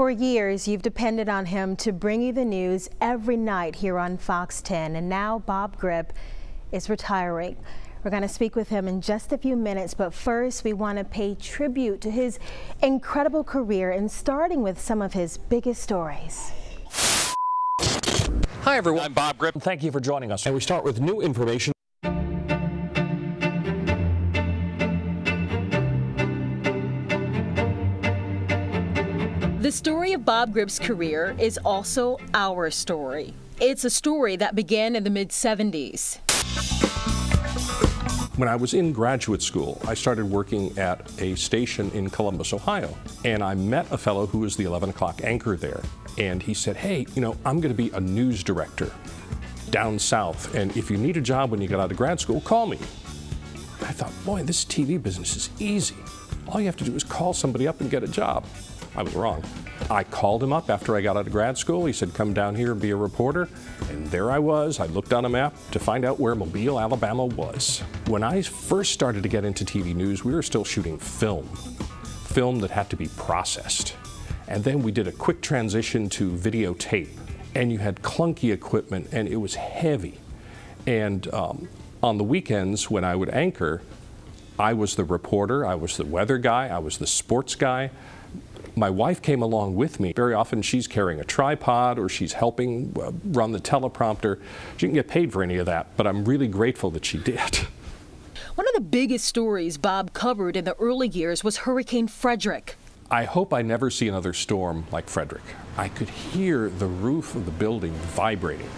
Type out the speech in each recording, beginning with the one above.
For years, you've depended on him to bring you the news every night here on Fox 10, and now Bob Grip is retiring. We're going to speak with him in just a few minutes, but first we want to pay tribute to his incredible career and starting with some of his biggest stories. Hi everyone, I'm Bob Grip. Thank you for joining us. And we start with new information. The story of Bob Grip's career is also our story. It's a story that began in the mid-70s. When I was in graduate school, I started working at a station in Columbus, Ohio, and I met a fellow who was the 11 o'clock anchor there, and he said, hey, you know, I'm going to be a news director down south, and if you need a job when you get out of grad school, call me. I thought, boy, this TV business is easy. All you have to do is call somebody up and get a job. I was wrong. I called him up after I got out of grad school. He said, come down here and be a reporter. And there I was. I looked on a map to find out where Mobile, Alabama was. When I first started to get into TV news, we were still shooting film that had to be processed. And then we did a quick transition to videotape. And you had clunky equipment, and it was heavy. And on the weekends, when I would anchor, I was the reporter, I was the weather guy, I was the sports guy. My wife came along with me. Very often she's carrying a tripod or she's helping run the teleprompter. She didn't get paid for any of that, but I'm really grateful that she did. One of the biggest stories Bob covered in the early years was Hurricane Frederick. I hope I never see another storm like Frederick. I could hear the roof of the building vibrating.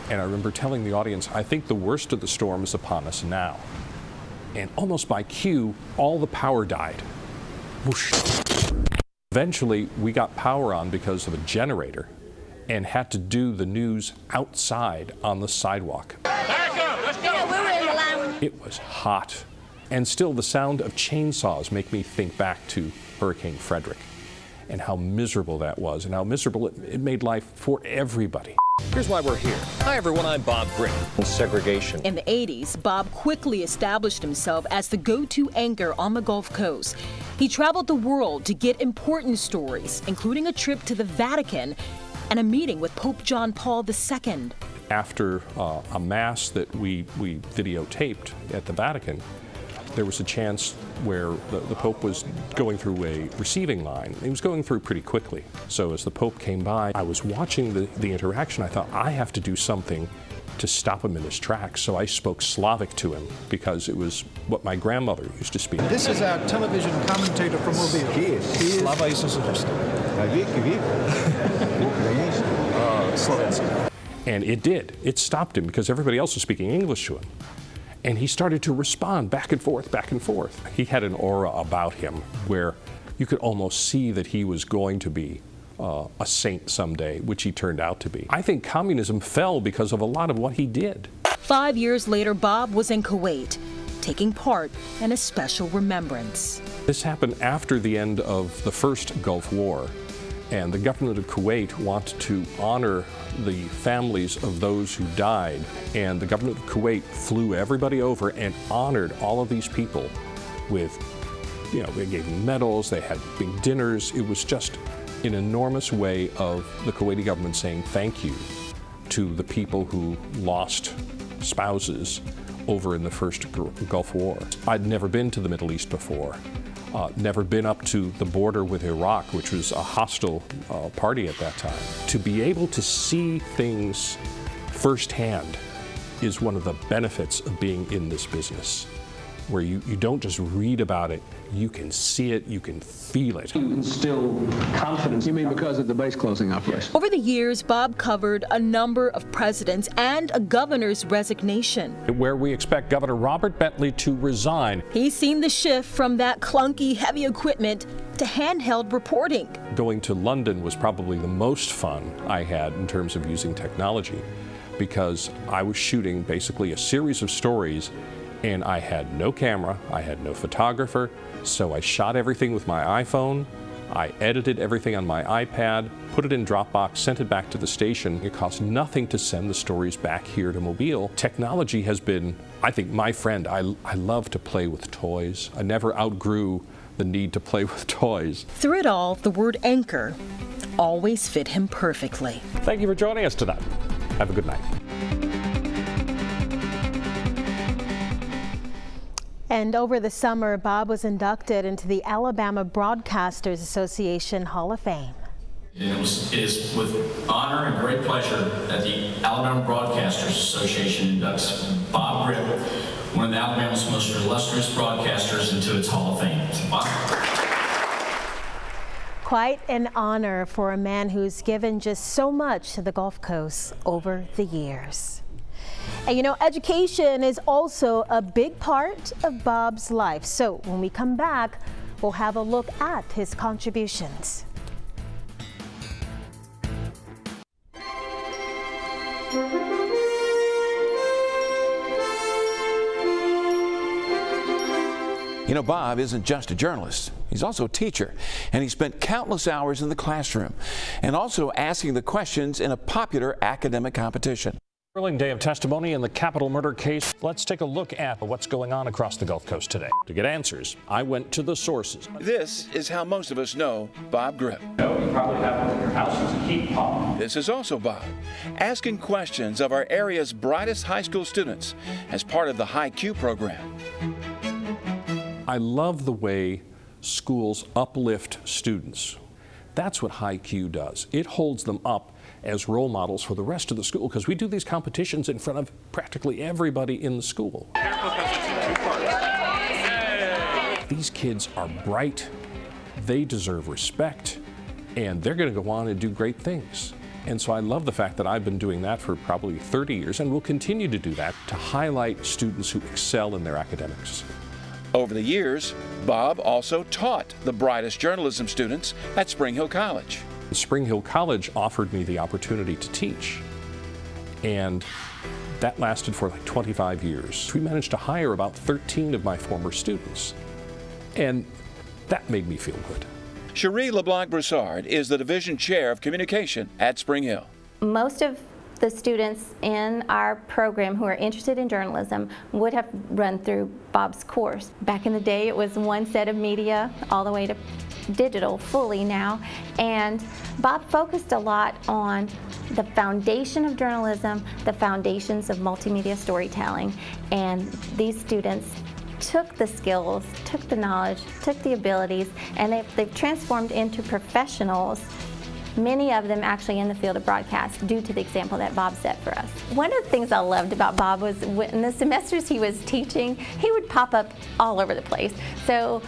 And I remember telling the audience, I think the worst of the storm is upon us now. And almost by cue, all the power died. Whoosh. Eventually, we got power on because of a generator and had to do the news outside on the sidewalk. Let's go. It was hot. And still, the sound of chainsaws make me think back to Hurricane Frederick and how miserable that was and how miserable it made life for everybody. Here's why we're here. Hi everyone, I'm Bob Grip. Segregation. In the 80s, Bob quickly established himself as the go-to anchor on the Gulf Coast. He traveled the world to get important stories, including a trip to the Vatican and a meeting with Pope John Paul II. After a mass that we videotaped at the Vatican, there was a chance where the Pope was going through a receiving line. He was going through pretty quickly. So as the Pope came by, I was watching the interaction. I thought, I have to do something to stop him in his tracks. So I spoke Slavic to him because it was what my grandmother used to speak. This is our television commentator from Mobile. He is. Slava And it did. It stopped him because everybody else was speaking English to him. And he started to respond back and forth, back and forth. He had an aura about him where you could almost see that he was going to be a saint someday, which he turned out to be. I think communism fell because of a lot of what he did. 5 years later, Bob was in Kuwait, taking part in a special remembrance. This happened after the end of the first Gulf War. And the government of Kuwait wanted to honor the families of those who died. And the government of Kuwait flew everybody over and honored all of these people with, you know, they gave them medals, they had big dinners. It was just an enormous way of the Kuwaiti government saying thank you to the people who lost spouses over in the first Gulf War. I'd never been to the Middle East before. Never been up to the border with Iraq, which was a hostile party at that time. To be able to see things firsthand is one of the benefits of being in this business, where you don't just read about it, you can see it, you can feel it. You instill confidence. You mean because of the base closing operation? Over the years, Bob covered a number of presidents and a governor's resignation. Where we expect Governor Robert Bentley to resign. He's seen the shift from that clunky, heavy equipment to handheld reporting. Going to London was probably the most fun I had in terms of using technology, because I was shooting basically a series of stories and I had no camera, I had no photographer, so I shot everything with my iPhone, I edited everything on my iPad, put it in Dropbox, sent it back to the station. It cost nothing to send the stories back here to Mobile. Technology has been, I think, my friend. I love to play with toys. I never outgrew the need to play with toys. Through it all, the word anchor always fit him perfectly. Thank you for joining us tonight. Have a good night. And over the summer, Bob was inducted into the Alabama Broadcasters Association Hall of Fame. It is with honor and great pleasure that the Alabama Broadcasters Association inducts Bob Grip, one of Alabama's most illustrious broadcasters, into its Hall of Fame. Bob. Quite an honor for a man who's given just so much to the Gulf Coast over the years. And you know, education is also a big part of Bob's life. So when we come back, we'll have a look at his contributions. You know, Bob isn't just a journalist. He's also a teacher, and he spent countless hours in the classroom and also asking the questions in a popular academic competition. Thrilling day of testimony in the capital murder case. Let's take a look at what's going on across the Gulf Coast today. To get answers, I went to the sources. This is how most of us know Bob Grip. You probably have one in your house as a heat pump. This is also Bob, asking questions of our area's brightest high school students as part of the High Q program. I love the way schools uplift students. That's what High Q does. It holds them up as role models for the rest of the school, because we do these competitions in front of practically everybody in the school. These kids are bright, they deserve respect, and they're going to go on and do great things. And so I love the fact that I've been doing that for probably 30 years and will continue to do that to highlight students who excel in their academics. Over the years, Bob also taught the brightest journalism students at Spring Hill College. Spring Hill College offered me the opportunity to teach, and that lasted for like 25 years. We managed to hire about 13 of my former students, and that made me feel good. Cherie LeBlanc-Broussard is the division chair of communication at Spring Hill. Most of the students in our program who are interested in journalism would have run through Bob's course. Back in the day, it was one set of media all the way to digital fully now, and Bob focused a lot on the foundation of journalism, the foundations of multimedia storytelling, and these students took the skills, took the knowledge, took the abilities, and they've transformed into professionals, many of them actually in the field of broadcast, due to the example that Bob set for us. One of the things I loved about Bob was in the semesters he was teaching, he would pop up all over the place. So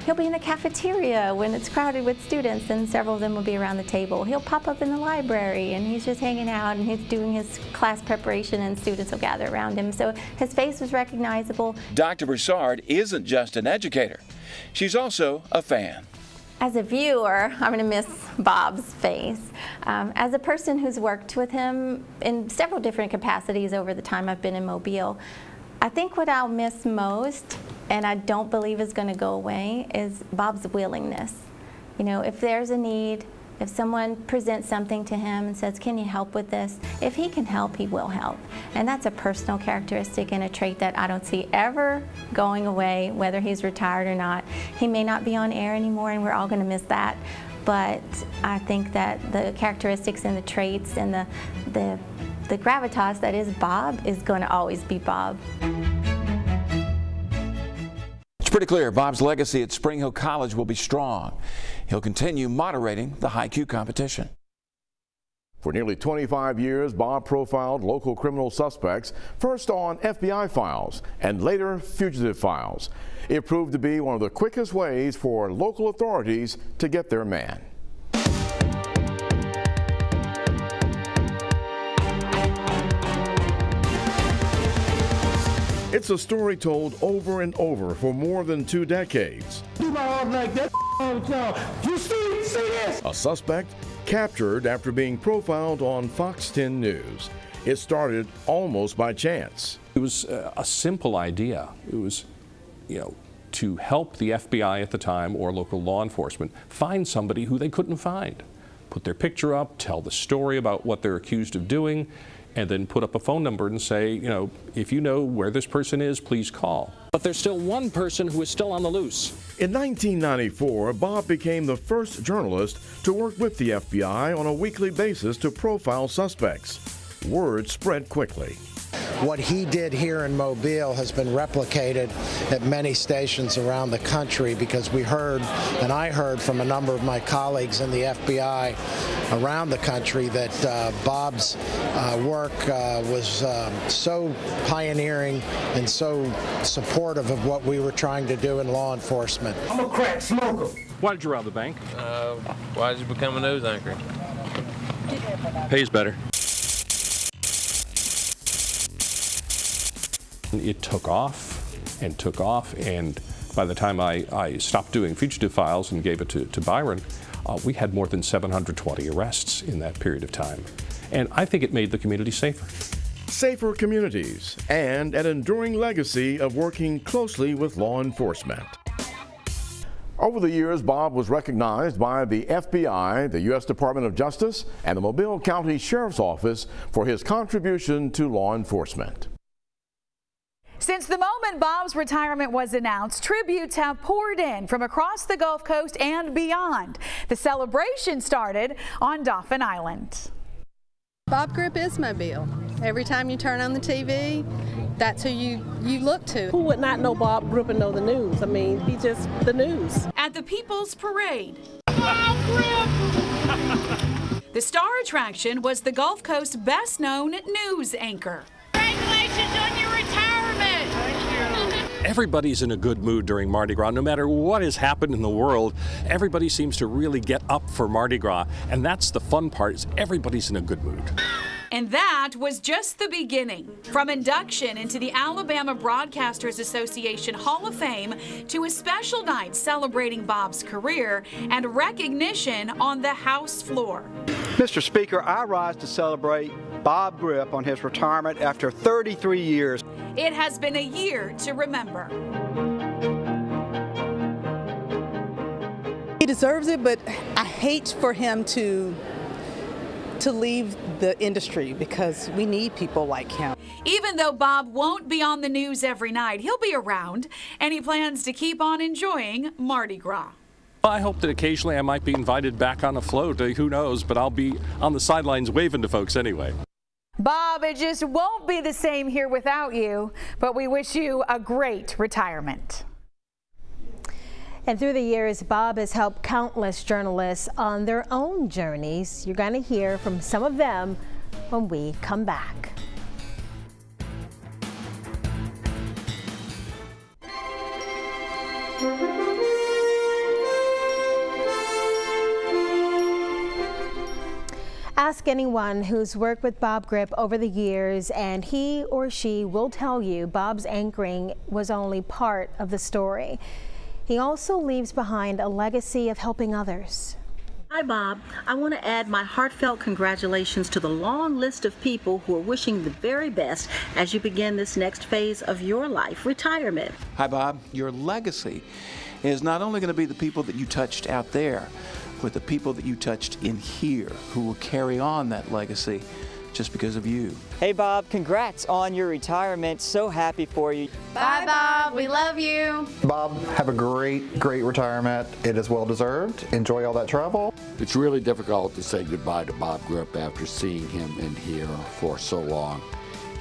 he'll be in the cafeteria when it's crowded with students, and several of them will be around the table. He'll pop up in the library, and he's just hanging out, and he's doing his class preparation, and students will gather around him. So his face was recognizable. Dr. Broussard isn't just an educator. She's also a fan. As a viewer, I'm going to miss Bob's face. As a person who's worked with him in several different capacities over the time I've been in Mobile, I think what I'll miss most, and I don't believe is going to go away, is Bob's willingness. You know, if there's a need, if someone presents something to him and says, can you help with this? If he can help, he will help. And that's a personal characteristic and a trait that I don't see ever going away, whether he's retired or not. He may not be on air anymore, and we're all going to miss that. But I think that the characteristics and the traits and the gravitas that is Bob is going to always be Bob. It's pretty clear Bob's legacy at Spring Hill College will be strong. He'll continue moderating the High Q competition. For nearly 25 years, Bob profiled local criminal suspects, first on FBI files and later fugitive files. It proved to be one of the quickest ways for local authorities to get their man. It's a story told over and over for more than 2 decades. A suspect captured after being profiled on Fox 10 News. It started almost by chance. It was a simple idea. It was, to help the FBI at the time or local law enforcement find somebody who they couldn't find. put their picture up, tell the story about what they're accused of doing, and then put up a phone number and say, you know, if you know where this person is, please call. But there's still one person who is still on the loose. In 1994, Bob became the first journalist to work with the FBI on a weekly basis to profile suspects. Word spread quickly. What he did here in Mobile has been replicated at many stations around the country, because we heard, and I heard from a number of my colleagues in the FBI around the country, that Bob's work was so pioneering and so supportive of what we were trying to do in law enforcement. I'm a crack smoker. Why did you rob the bank? Why did you become a news anchor? Pays better. It took off, and by the time I stopped doing Fugitive Files and gave it to Byron, we had more than 720 arrests in that period of time. And I think it made the community safer. Safer communities, and an enduring legacy of working closely with law enforcement. Over the years, Bob was recognized by the FBI, the U.S. Department of Justice, and the Mobile County Sheriff's Office for his contribution to law enforcement. Since the moment Bob's retirement was announced, tributes have poured in from across the Gulf Coast and beyond. The celebration started on Dauphin Island. Bob Grip is Mobile. Every time you turn on the TV, that's who you look to. Who would not know Bob Grip and know the news? I mean, he's just the news. At the People's Parade, Bob Grip! The star attraction was the Gulf Coast's best-known news anchor. Congratulations on your retirement! Everybody's in a good mood during Mardi Gras. No matter what has happened in the world, everybody seems to really get up for Mardi Gras. And that's the fun part, is everybody's in a good mood. And that was just the beginning. From induction into the Alabama Broadcasters Association Hall of Fame to a special night celebrating Bob's career and recognition on the House floor. Mr. Speaker, I rise to celebrate Bob Grip on his retirement after 33 years. It has been a year to remember. He deserves it, but I hate for him to leave the industry, because we need people like him. Even though Bob won't be on the news every night, he'll be around, and he plans to keep on enjoying Mardi Gras. I hope that occasionally I might be invited back on a float. Who knows, but I'll be on the sidelines waving to folks anyway. Bob, it just won't be the same here without you, but we wish you a great retirement. And through the years, Bob has helped countless journalists on their own journeys. You're going to hear from some of them when we come back. Ask anyone who's worked with Bob Grip over the years, and he or she will tell you Bob's anchoring was only part of the story. He also leaves behind a legacy of helping others. Hi, Bob. I want to add my heartfelt congratulations to the long list of people who are wishing the very best as you begin this next phase of your life, retirement. Hi, Bob. Your legacy is not only going to be the people that you touched out there, but the people that you touched in here who will carry on that legacy just because of you. Hey, Bob, congrats on your retirement. So happy for you. Bye, Bob. We love you. Bob, have a great retirement. It is well deserved. Enjoy all that travel. It's really difficult to say goodbye to Bob Grip after seeing him in here for so long.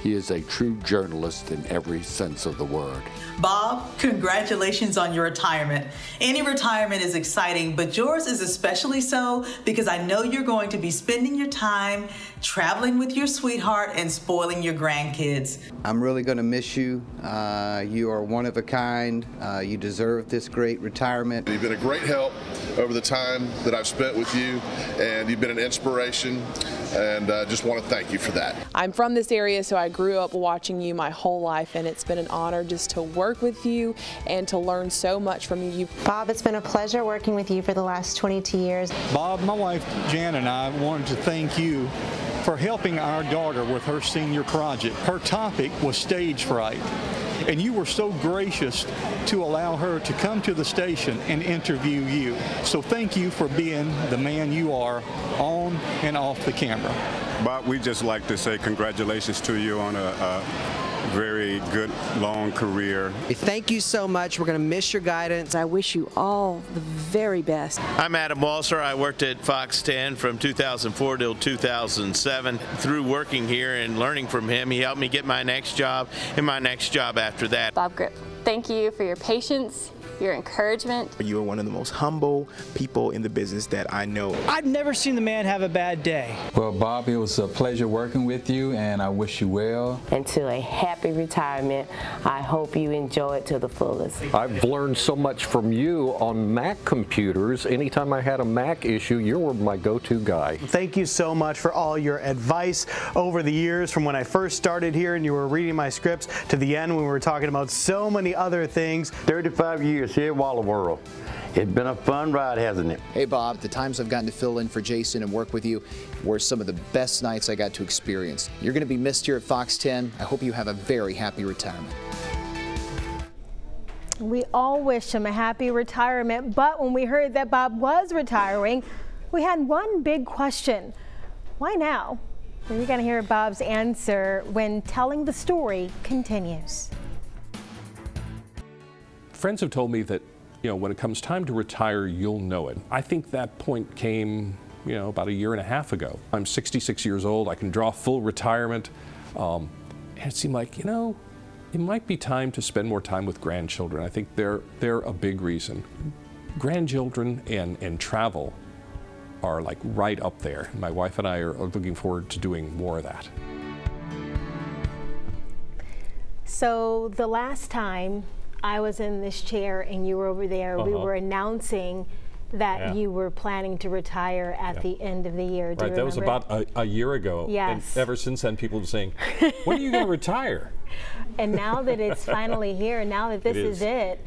He is a true journalist in every sense of the word. Bob, congratulations on your retirement. Any retirement is exciting, but yours is especially so because I know you're going to be spending your time traveling with your sweetheart and spoiling your grandkids. I'm really going to miss you. You are one of a kind. You deserve this great retirement. You've been a great help over the time that I've spent with you, and you've been an inspiration, and just want to thank you for that. I'm from this area, so I grew up watching you my whole life, and it's been an honor just to work with you and to learn so much from you. Bob, it's been a pleasure working with you for the last 22 years. Bob, my wife Jan and I wanted to thank you for helping our daughter with her senior project. Her topic was stage fright, and you were so gracious to allow her to come to the station and interview you. So thank you for being the man you are on and off the camera. Bob, we just like to say congratulations to you on a very good, long career. Thank you so much. We're going to miss your guidance. I wish you all the very best. I'm Adam Walser. I worked at Fox 10 from 2004 till 2007. Through working here and learning from him, he helped me get my next job and my next job after that. Bob Grip, thank you for your patience, your encouragement. You are one of the most humble people in the business that I know. I've never seen the man have a bad day. Well, Bob, it was a pleasure working with you, and I wish you well. And to a happy retirement, I hope you enjoy it to the fullest. I've learned so much from you on Mac computers. Anytime I had a Mac issue, you were my go-to guy. Thank you so much for all your advice over the years, from when I first started here and you were reading my scripts to the end when we were talking about so many other things. 35 years here at Walla World. It's been a fun ride, hasn't it? Hey Bob, the times I've gotten to fill in for Jason and work with you were some of the best nights I got to experience. You're going to be missed here at Fox 10. I hope you have a very happy retirement. We all wish him a happy retirement, but when we heard that Bob was retiring, we had one big question. Why now? And you're going to hear Bob's answer when Telling the Story continues. Friends have told me that, when it comes time to retire, you'll know it. I think that point came, about a year and a half ago. I'm 66 years old. I can draw full retirement. And it seemed like, it might be time to spend more time with grandchildren. I think they're a big reason. Grandchildren and travel are like right up there. My wife and I are looking forward to doing more of that. So the last time I was in this chair and you were over there, we were announcing that you were planning to retire at the end of the year. Do you remember? That was about a year ago. Yes. And ever since then, people have been saying, when are you going to retire? And now that it's finally here, now that this is it,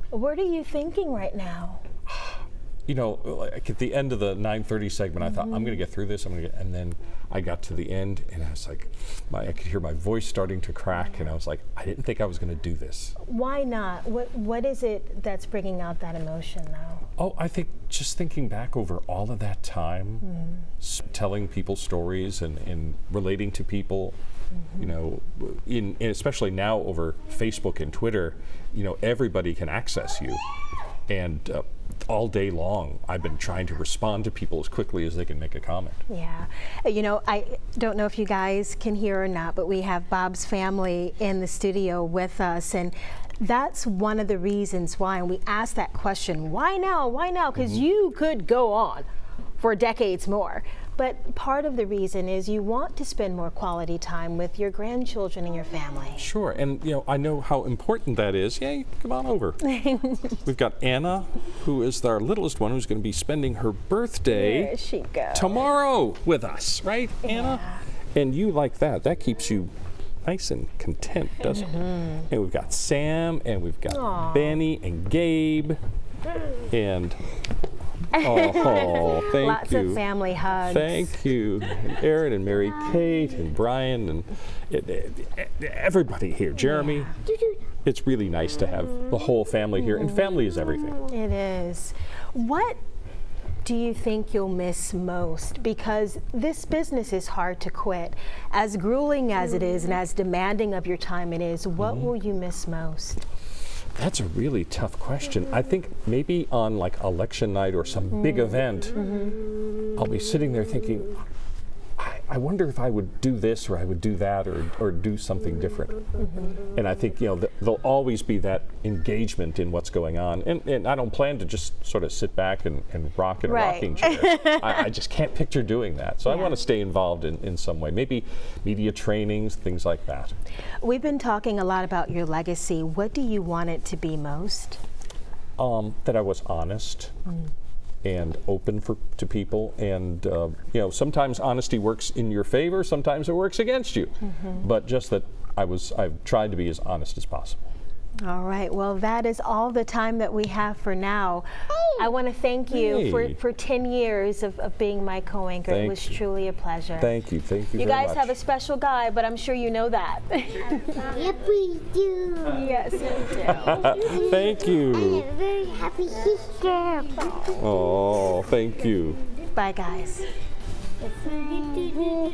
what are you thinking right now? Like at the end of the 9:30 segment, I thought, I'm going to get through this. And then I got to the end, and I was like, I could hear my voice starting to crack, and I was like, I didn't think I was going to do this. Why not? What is it that's bringing out that emotion now? Oh, I think just thinking back over all of that time, telling people stories and relating to people, and especially now over Facebook and Twitter, everybody can access you. And all day long, I've been trying to respond to people as quickly as they can make a comment. Yeah. I don't know if you guys can hear or not, but we have Bob's family in the studio with us. And that's one of the reasons why, and we asked that question, why now? Why now? Because you could go on for decades more. But part of the reason is you want to spend more quality time with your grandchildren and your family. Sure, and I know how important that is. Yay, come on over. We've got Anna, who is our littlest one, who's going to be spending her birthday tomorrow with us, right, Anna? And you like that. That keeps you nice and content, doesn't it? And we've got Sam, and we've got Benny and Gabe, and oh, thank Lots you. Lots of family hugs. Thank you. And Aaron and Mary Kate and Brian and everybody here. Jeremy. It's really nice to have the whole family here, and family is everything. It is. What do you think you'll miss most? Because this business is hard to quit. As grueling as it is and as demanding of your time it is, what will you miss most? That's a really tough question. I think maybe on like election night or some big event, I'll be sitting there thinking, I wonder if I would do this or I would do that or do something different. And I think, there'll always be that engagement in what's going on. And I don't plan to just sort of sit back and rock in a rocking chair. I just can't picture doing that. So I want to stay involved in some way. Maybe media trainings, things like that. We've been talking a lot about your legacy. What do you want it to be most? That I was honest. And open to people, and sometimes honesty works in your favor, sometimes it works against you. But just that I've tried to be as honest as possible. All right, well, that is all the time that we have for now. I want to thank you Hey. for 10 years of being my co-anchor. It was truly a pleasure. Thank you. Thank you You very guys much. have a special guy, but I'm sure you know that. Yep, we do. Yes, we do. Thank you. I'm a very happy sister. Oh, thank you. Bye, guys.